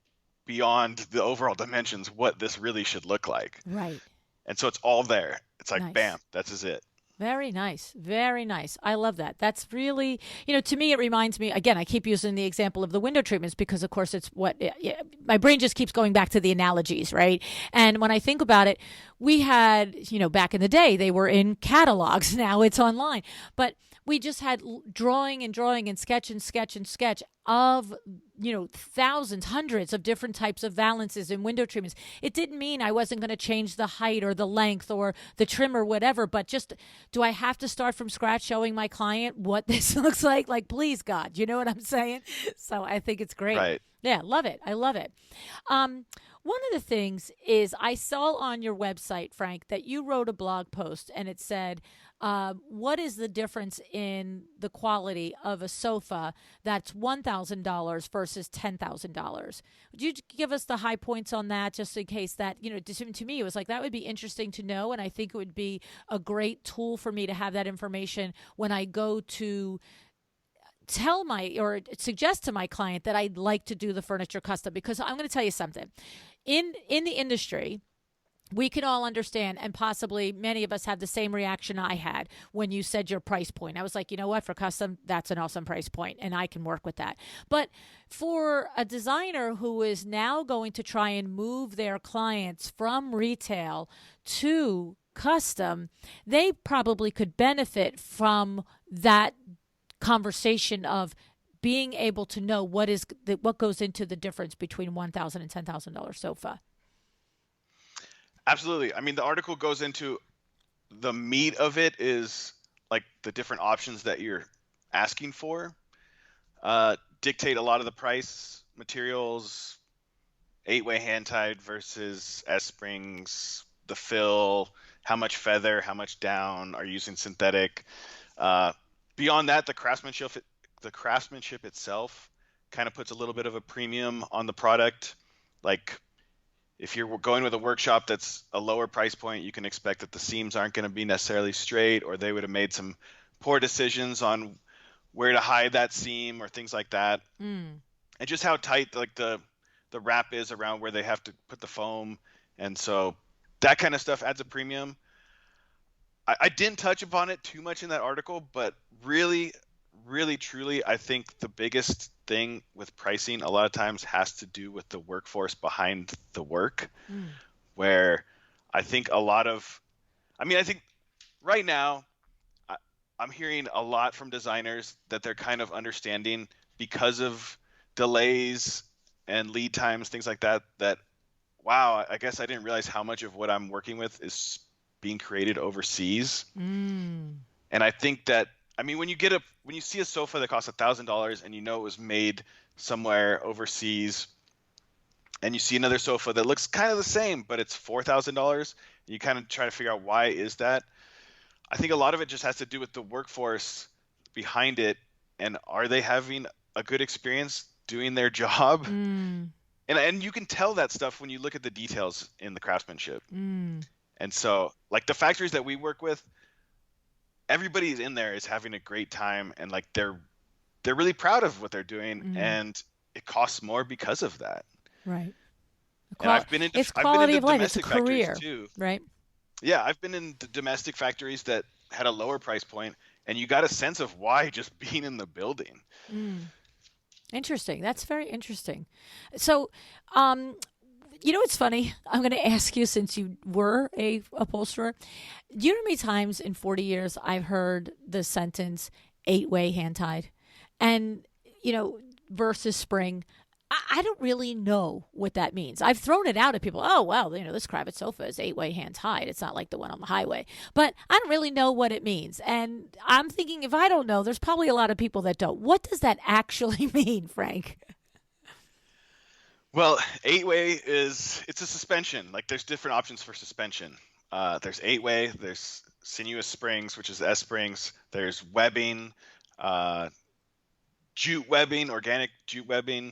beyond the overall dimensions what this really should look like. Right. And so it's all there. It's like, Nice. bam, that's just it. Very nice. Very nice. I love that. That's really, to me, it reminds me, again, I keep using the example of the window treatments because, of course, it's what my brain just keeps going back to the analogies, right? And when I think about it, we had, back in the day, they were in catalogs. Now it's online. But we just had drawing and sketch of, thousands, hundreds of different types of valances and window treatments. It didn't mean I wasn't going to change the height or the length or the trim or whatever, but just, do I have to start from scratch showing my client what this looks like? Like, please, God, you know what I'm saying? So I think it's great. Right. Yeah, love it. I love it. One of the things is I saw on your website, Frank, that you wrote a blog post and it said, what is the difference in the quality of a sofa that's $1,000 versus $10,000? Would you give us the high points on that, just in case that, to me, it was like, that would be interesting to know. And I think it would be a great tool for me to have that information when I go to suggest to my client that I'd like to do the furniture custom. Because I'm going to tell you something. In the industry, we can all understand, and possibly many of us have the same reaction I had when you said your price point. I was like, you know what, for custom, that's an awesome price point, and I can work with that. But for a designer who is now going to try and move their clients from retail to custom, they probably could benefit from that conversation of being able to know what goes into the difference between $1,000 and $10,000 sofa. Absolutely. I mean, the article goes into the meat of it is like the different options that you're asking for, dictate a lot of the price, materials, 8-way hand tied versus S-springs, the fill, how much feather, how much down, are you using synthetic. Beyond that, the craftsmanship itself kind of puts a little bit of a premium on the product. Like, if you're going with a workshop that's a lower price point, you can expect that the seams aren't going to be necessarily straight, or they would have made some poor decisions on where to hide that seam or things like that. And just how tight like the wrap is around where they have to put the foam. And so that kind of stuff adds a premium. I didn't touch upon it too much in that article, but really, really, truly, I think the biggest thing with pricing a lot of times has to do with the workforce behind the work, where I think I think right now I'm hearing a lot from designers that they're kind of understanding because of delays and lead times, things like that, wow, I guess I didn't realize how much of what I'm working with is being created overseas. And I think that, I mean, when you see a sofa that costs $1,000 and it was made somewhere overseas, and you see another sofa that looks kind of the same, but it's $4,000, and you kind of try to figure out why is that. I think a lot of it just has to do with the workforce behind it, and are they having a good experience doing their job? And you can tell that stuff when you look at the details in the craftsmanship. And so, like the factories that we work with, everybody in there is having a great time, and like they're really proud of what they're doing, and it costs more because of that. Right. And I've been into domestic factories too. Right. Yeah, I've been in the domestic factories that had a lower price point, and you got a sense of why just being in the building. Interesting. That's very interesting. So, You know what's funny? I'm going to ask you, since you were a upholsterer. Do you know how many times in 40 years I've heard the sentence eight-way hand tied? And, versus spring. I don't really know what that means. I've thrown it out at people. Oh, well, this Kravitz sofa is eight-way hand tied. It's not like the one on the highway. But I don't really know what it means. And I'm thinking, if I don't know, there's probably a lot of people that don't. What does that actually mean, Frank? Well, eight-way it's a suspension. Like there's different options for suspension. There's eight-way, there's sinuous springs, which is S springs. There's webbing, uh, jute webbing, organic jute webbing.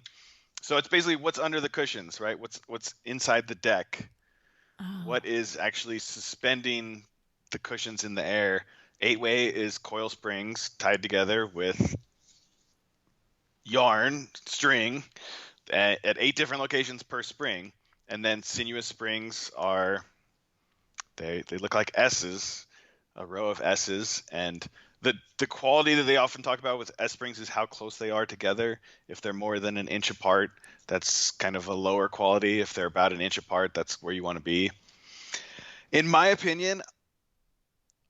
So it's basically what's under the cushions, right? What's inside the deck. Oh, What is actually suspending the cushions in the air. Eight-way is coil springs tied together with yarn string at 8 different locations per spring. And then sinuous springs are they look like S's, a row of S's, and the quality that they often talk about with S springs is how close they are together. If they're more than an inch apart, that's kind of a lower quality. If they're about an inch apart, that's where you want to be. In my opinion,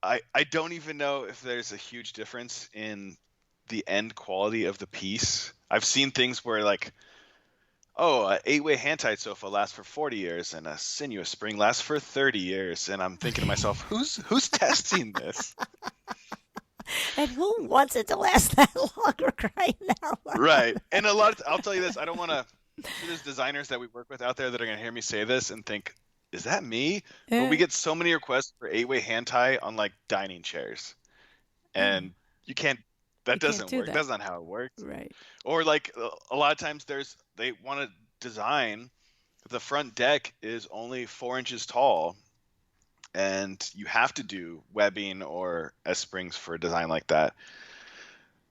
I don't even know if there's a huge difference in the end quality of the piece. I've seen things where like, oh, an eight-way hand-tied sofa lasts for 40 years and a sinuous spring lasts for 30 years. And I'm thinking to myself, who's testing this? and who wants it to last that long? We're crying out loud. Right. And I'll tell you this, I don't want to, there's designers that we work with out there that are going to hear me say this and think, is that me? But we Eh, get so many requests for eight-way hand tie on like dining chairs. oh, And you can't, you that can't doesn't do work. that. That's not how it works. Right. Or like a lot of times they want to design the front deck is only 4 inches tall, and you have to do webbing or S springs for a design like that.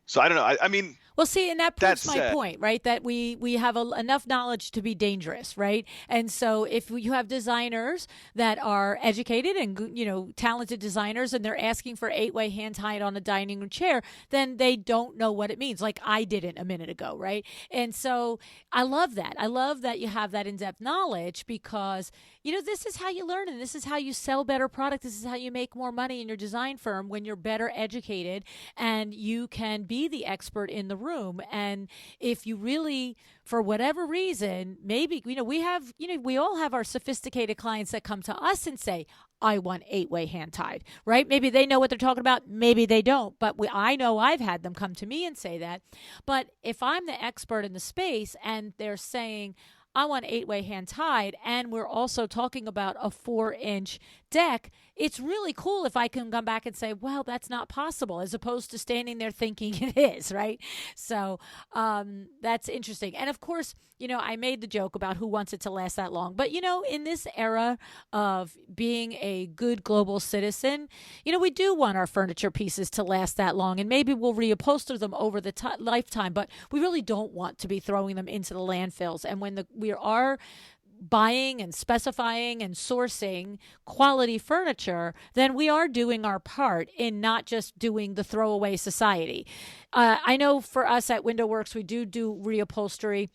So I don't know. I mean, Well, see, and that that proves my said, point, right? That we have enough knowledge to be dangerous, right? And so, if you have designers that are educated and talented designers, and they're asking for eight-way hand tied on a dining room chair, then they don't know what it means, like I didn't a minute ago, right? And so, I love that. I love that you have that in-depth knowledge, because this is how you learn, and this is how you sell better product. This is how you make more money in your design firm, when you're better educated and you can be the expert in the room. And if you really, for whatever reason, maybe we all have our sophisticated clients that come to us and say, I want eight-way hand tied, right? Maybe they know what they're talking about, maybe they don't, but I know I've had them come to me and say that. But if I'm the expert in the space and they're saying, I want eight-way hand tied, and we're also talking about a 4-inch deck, it's really cool if I can come back and say, well, that's not possible, as opposed to standing there thinking it is, right? So that's interesting. And of course, I made the joke about who wants it to last that long. But, in this era of being a good global citizen, we do want our furniture pieces to last that long. And maybe we'll reupholster them over the lifetime, but we really don't want to be throwing them into the landfills. And when we are buying and specifying and sourcing quality furniture, then we are doing our part in not just doing the throwaway society. I know for us at Window Works, we do reupholstery,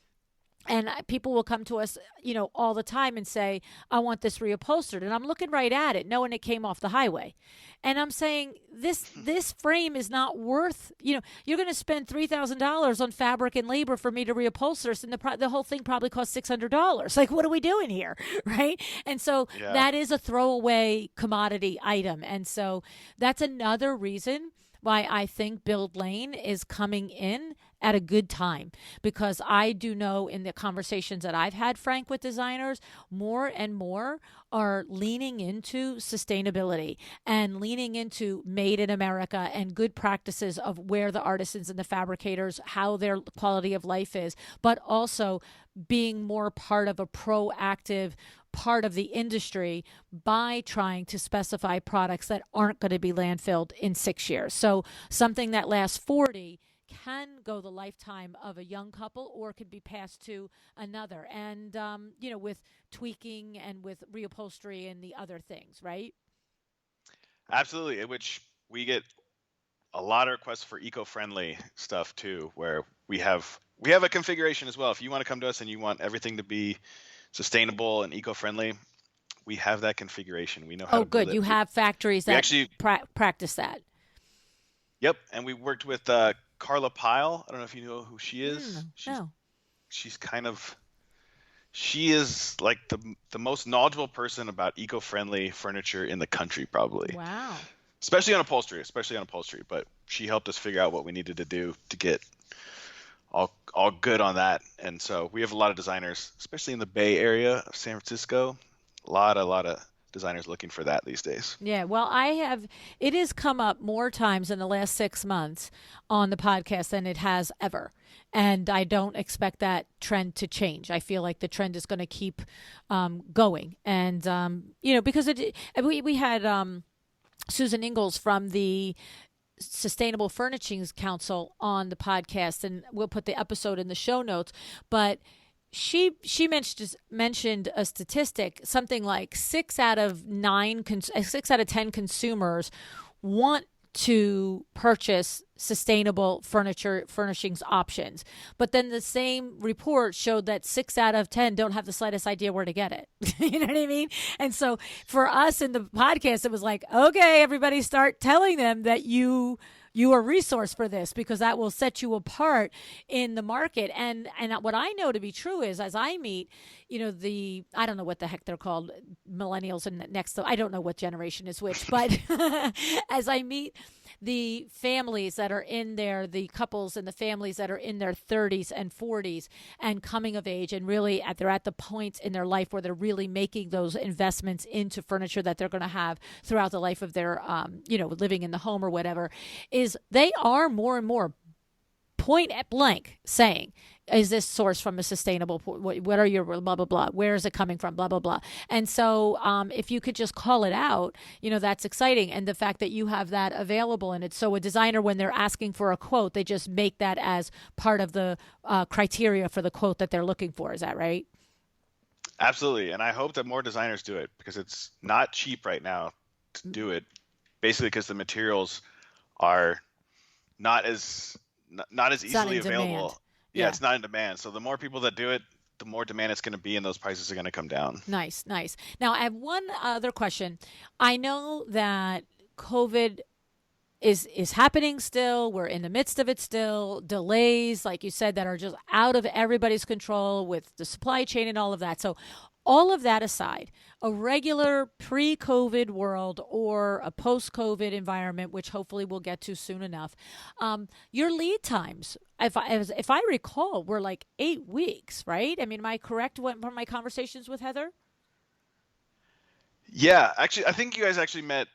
and people will come to us, all the time and say, I want this reupholstered. And I'm looking right at it, knowing it came off the highway. And I'm saying, this frame is not worth, you're going to spend $3,000 on fabric and labor for me to reupholster this, and the whole thing probably costs $600. Like, what are we doing here? Right? And so yeah. that is a throwaway commodity item. And so that's another reason why I think Buildlane is coming in at a good time, because I do know in the conversations that I've had, Frank, with designers, more and more are leaning into sustainability and leaning into made in America and good practices of where the artisans and the fabricators, how their quality of life is, but also being more part of a proactive part of the industry by trying to specify products that aren't going to be landfilled in 6 years. So something that lasts 40 can go the lifetime of a young couple, or could be passed to another. And, with tweaking and with reupholstery and the other things, right? Absolutely. Which we get a lot of requests for eco-friendly stuff too, where we have a configuration as well. If you want to come to us and you want everything to be sustainable and eco-friendly, we have that configuration. We know how Oh, to build good. it. You have factories We that actually, practice that. yep, and we worked with Carla Pile. I don't know if you know who she is. No. She's kind of she is like the most knowledgeable person about eco-friendly furniture in the country, probably. Wow. Especially on upholstery. But she helped us figure out what we needed to do to get all good on that. And so we have a lot of designers, especially in the Bay Area of San Francisco. A lot of designers looking for that these days. Yeah, well, it has come up more times in the last 6 months on the podcast than it has ever. And I don't expect that trend to change. I feel like the trend is going to keep going. And, because we had Susan Ingalls from the Sustainable Furnishings Council on the podcast, and we'll put the episode in the show notes. But she mentioned a statistic, something like 6 out of 10 consumers want to purchase sustainable furnishings options. But then the same report showed that 6 out of 10 don't have the slightest idea where to get it. You know what I mean? And so for us in the podcast, it was like, okay, everybody start telling them that you are a resource for this, because that will set you apart in the market. And what I know to be true is, as I meet, I don't know what the heck they're called, millennials and next, I don't know what generation is which, but as I meet the families that are in the couples and the families that are in their 30s and 40s and coming of age, and really they're at the point in their life where they're really making those investments into furniture that they're going to have throughout the life of their, living in the home or whatever, is they are more and more point at blank saying, is this sourced from a sustainable, what are your blah, blah, blah, where is it coming from, blah, blah, blah. And so if you could just call it out, that's exciting. And the fact that you have that available, and it's so a designer, when they're asking for a quote, they just make that as part of the criteria for the quote that they're looking for. Is that right? Absolutely. And I hope that more designers do it, because it's not cheap right now to do it, basically because the materials are not as easily available. Yeah, it's not in demand. So the more people that do it, the more demand it's going to be, and those prices are going to come down. Nice. Now, I have one other question. I know that COVID is happening still. We're in the midst of it still. Delays, like you said, that are just out of everybody's control with the supply chain and all of that. So all of that aside, a regular pre-COVID world or a post-COVID environment, which hopefully we'll get to soon enough, your lead times, if I recall, were like 8 weeks, right? I mean, am I correct from my conversations with Heather? Yeah, actually, I think you guys actually met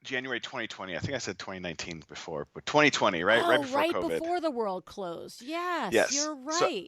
January 2020. I think I said 2019 before, but 2020, right? Oh, right before right COVID. Before the world closed. Yes. You're right. So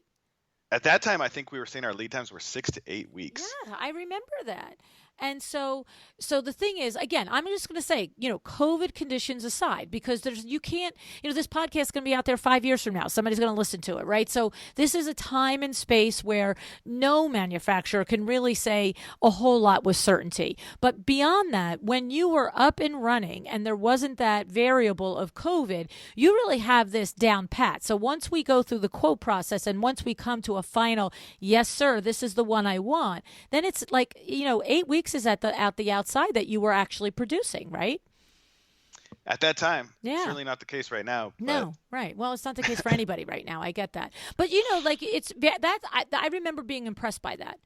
at that time, I think we were saying our lead times were 6 to 8 weeks. Yeah, I remember that. And so the thing is, again, I'm just going to say, COVID conditions aside, because you can't, this podcast is going to be out there 5 years from now. Somebody's going to listen to it, right? So this is a time and space where no manufacturer can really say a whole lot with certainty. But beyond that, when you were up and running and there wasn't that variable of COVID, you really have this down pat. So once we go through the quote process and once we come to a final, yes, sir, this is the one I want, then it's like, 8 weeks is at the outside that you were actually producing, right? At that time. Yeah. Certainly not the case right now. No, right. Well, it's not the case for anybody right now. I get that. But, it's that I remember being impressed by that.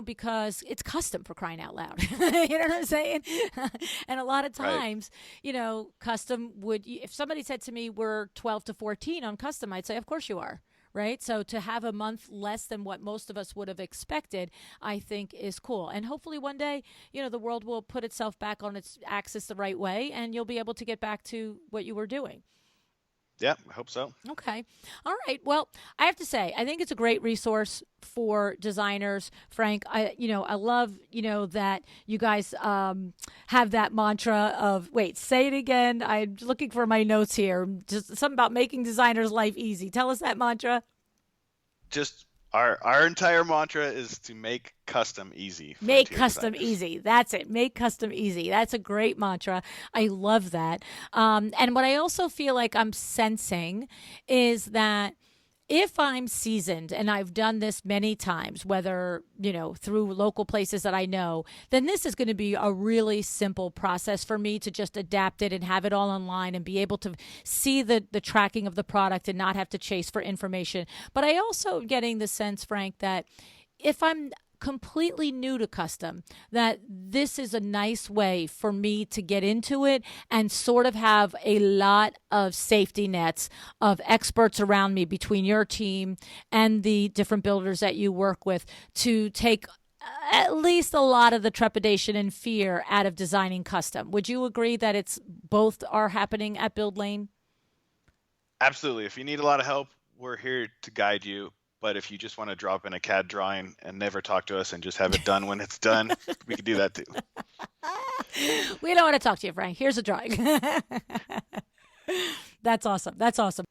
Because it's custom, for crying out loud. You know what I'm saying? And a lot of times, custom if somebody said to me, we're 12 to 14 on custom, I'd say, of course you are. Right. So to have a month less than what most of us would have expected, I think is cool. And hopefully one day, the world will put itself back on its axis the right way and you'll be able to get back to what you were doing. Yeah, I hope so. Okay. All right. Well, I have to say, I think it's a great resource for designers, Frank. I love, that you guys have that mantra of, wait, say it again. I'm looking for my notes here. Just something about making designers' life easy. Tell us that mantra. Just our entire mantra is to make custom easy. Make custom easy. That's it. Make custom easy. That's a great mantra. I love that. And what I also feel like I'm sensing is that if I'm seasoned and I've done this many times, whether, through local places that I know, then this is going to be a really simple process for me to just adapt it and have it all online and be able to see the tracking of the product and not have to chase for information. But I also am getting the sense, Frank, that if I'm completely new to custom, that this is a nice way for me to get into it and sort of have a lot of safety nets of experts around me between your team and the different builders that you work with to take at least a lot of the trepidation and fear out of designing custom. Would you agree that it's both are happening at Buildlane? Absolutely. If you need a lot of help, we're here to guide you. But if you just want to drop in a CAD drawing and never talk to us and just have it done when it's done, we can do that too. We don't want to talk to you, Frank. Here's a drawing. That's awesome. That's awesome.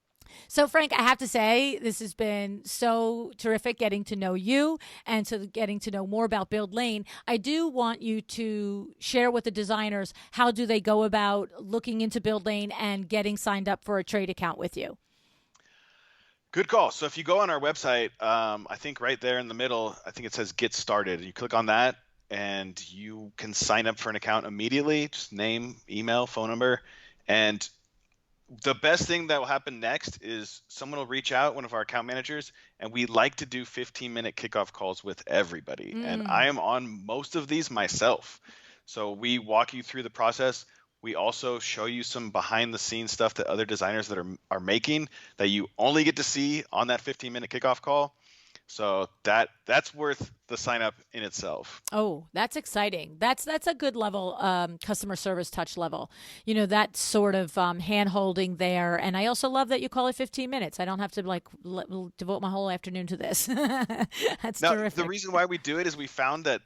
So, Frank, I have to say, this has been so terrific getting to know you and to getting to know more about Buildlane. I do want you to share with the designers, how do they go about looking into Buildlane and getting signed up for a trade account with you? Good call. So if you go on our website, I think right there in the middle, I think it says Get Started. You click on that and you can sign up for an account immediately. Just name, email, phone number. And the best thing that will happen next is someone will reach out, one of our account managers, and we like to do 15-minute kickoff calls with everybody. And I am on most of these myself. So we walk you through the process. We also show you some behind the scenes stuff that other designers that are making that you only get to see on that 15-minute kickoff call. So that's worth the sign up in itself. Oh, that's exciting. That's a good level, customer service touch level. That sort of hand holding there. And I also love that you call it 15 minutes. I don't have to devote my whole afternoon to this. That's terrific. The reason why we do it is we found that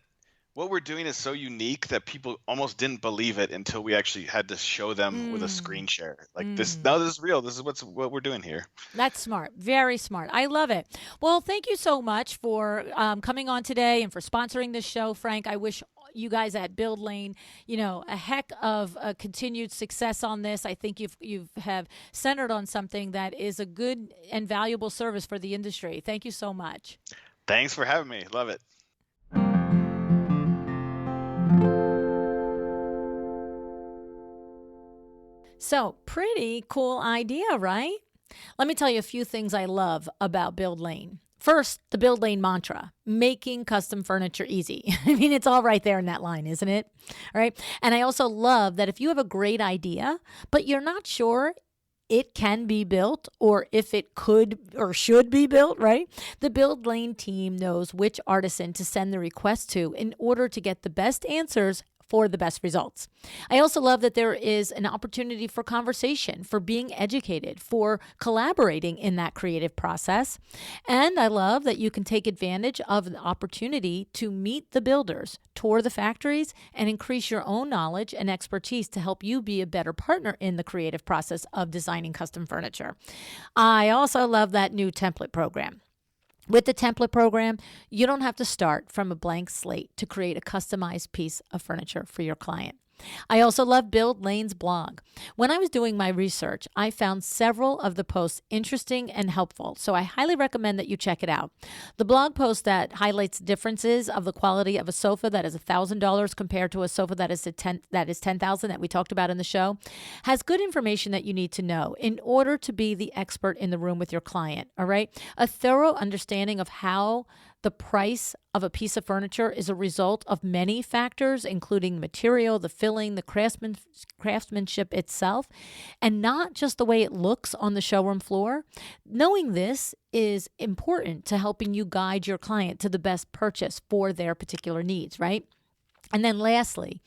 what we're doing is so unique that people almost didn't believe it until we actually had to show them with a screen share. This is real. This is what we're doing here. That's smart. Very smart. I love it. Well, thank you so much for coming on today and for sponsoring this show, Frank. I wish you guys at Buildlane, a heck of a continued success on this. I think you have centered on something that is a good and valuable service for the industry. Thank you so much. Thanks for having me. Love it. So, pretty cool idea, right? Let me tell you a few things I love about Buildlane. First, the Buildlane mantra, making custom furniture easy. I mean, it's all right there in that line, isn't it? All right. And I also love that if you have a great idea, but you're not sure it can be built or if it could or should be built, right? The Buildlane team knows which artisan to send the request to in order to get the best answers for the best results. I also love that there is an opportunity for conversation, for being educated, for collaborating in that creative process. And I love that you can take advantage of the opportunity to meet the builders, tour the factories, and increase your own knowledge and expertise to help you be a better partner in the creative process of designing custom furniture. I also love that new template program. With the template program, you don't have to start from a blank slate to create a customized piece of furniture for your client. I also love Buildlane's blog. When I was doing my research, I found several of the posts interesting and helpful, so I highly recommend that you check it out. The blog post that highlights differences of the quality of a sofa that is $1,000 compared to a sofa that is $10,000 that we talked about in the show has good information that you need to know in order to be the expert in the room with your client, all right? A thorough understanding of how the price of a piece of furniture is a result of many factors, including material, the filling, the craftsmanship itself, and not just the way it looks on the showroom floor. Knowing this is important to helping you guide your client to the best purchase for their particular needs, right? And then lastly,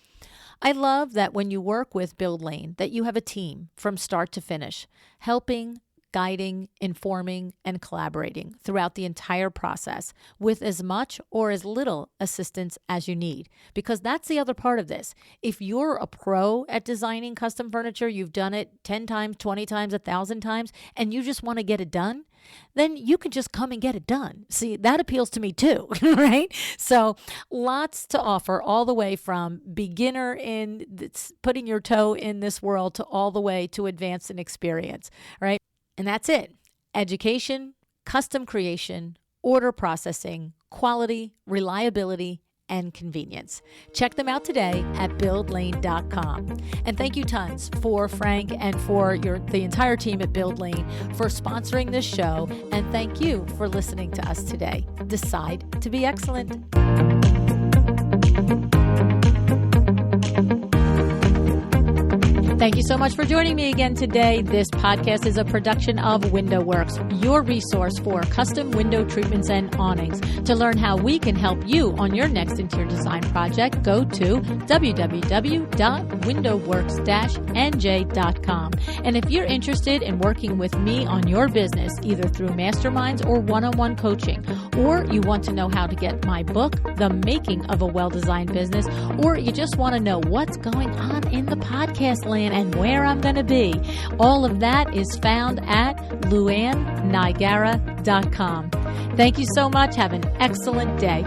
I love that when you work with Buildlane, that you have a team from start to finish, helping, guiding, informing, and collaborating throughout the entire process with as much or as little assistance as you need. Because that's the other part of this. If you're a pro at designing custom furniture, you've done it 10 times, 20 times, 1,000 times, and you just want to get it done, then you can just come and get it done. See, that appeals to me too, right? So lots to offer all the way from beginner in putting your toe in this world to all the way to advanced in experience, right? And that's it. Education, custom creation, order processing, quality, reliability, and convenience. Check them out today at buildlane.com. And thank you tons for Frank and for the entire team at Buildlane for sponsoring this show. And thank you for listening to us today. Decide to be excellent. Thank you so much for joining me again today. This podcast is a production of WindowWorks, your resource for custom window treatments and awnings. To learn how we can help you on your next interior design project, go to www.windowworks-nj.com. And if you're interested in working with me on your business, either through masterminds or one-on-one coaching, or you want to know how to get my book, The Making of a Well-Designed Business, or you just want to know what's going on in the podcast land and where I'm going to be, all of that is found at LuAnnNigara.com. Thank you so much. Have an excellent day.